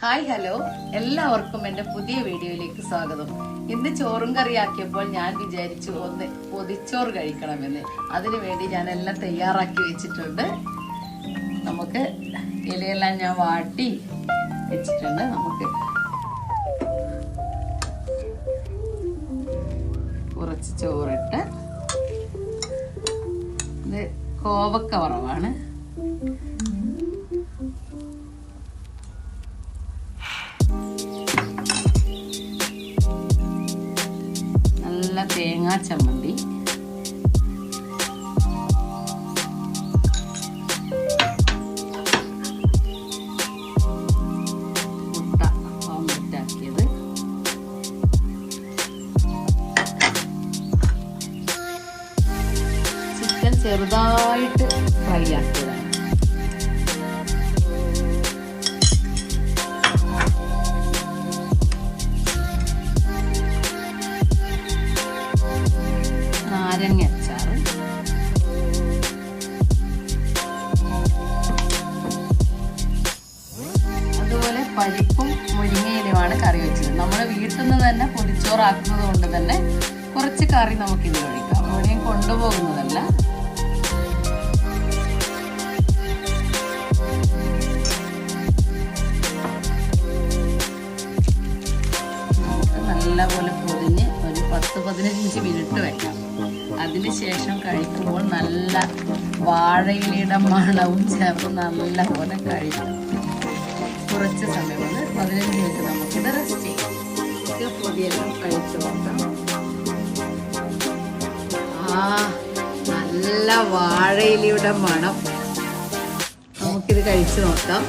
Hi hello, എല്ലാവർക്കും എൻ്റെ പുതിയ വീഡിയോയിലേക്ക് സ്വാഗതം. ഇന്ന് ചോറും കറിയാക്കിയപ്പോൾ ഞാൻ വിചാരിച്ചു ഒന്ന് പൊതിച്ചോറ് കഴിക്കണമെന്ന്. അതിനുവേണ്ടി ഞാൻ എല്ലാം തയ്യാറാക്കി വെച്ചിട്ടുണ്ട്. നമുക്ക് ഇലയെല്ലാം ഞാൻ വാട്ടി വെച്ചിട്ടുണ്ട്. നമുക്ക് കുറച്ച് ചോറിട്ട്, ഇത് കോവക്ക വറവാണ്. നല്ല തേങ്ങാ ചമ്മന്തി, മുട്ട ഓംലെറ്റാക്കിയത്, ചിക്കൻ ചെറുതായിട്ട് ഫ്രൈ ആക്കിയതാണ്. നാരങ്ങ അച്ചാറ്, അതുപോലെ പരിപ്പും മുരിങ്ങയിലുമാണ് കറി വെച്ചത്. നമ്മൾ വീട്ടിൽ നിന്ന് തന്നെ പൊതിച്ചോറാക്കുന്നത് കൊണ്ട് തന്നെ കുറച്ച് കറി നമുക്ക് ഇതിൽ ഒഴിക്കാം. എവിടെയും കൊണ്ടുപോകുന്നതല്ല. നമുക്ക് നല്ലപോലെ പൊതിഞ്ഞ് ഒരു 10-15 മിനിറ്റ് വെക്കാം. അതിനുശേഷം കഴിക്കുമ്പോൾ നല്ല വാഴയിലയുടെ മണവും ചേർത്ത് നല്ല പോലെ കഴിക്കും. കുറച്ച് സമയം, 15 മിനിറ്റ് നമുക്കിത് റെസ്റ്റ് ചെയ്യാം. പൊതിയെല്ലാം കഴിച്ചു നോക്കാം. നല്ല വാഴയിലയുടെ മണം. നമുക്കിത് കഴിച്ചു നോക്കാം.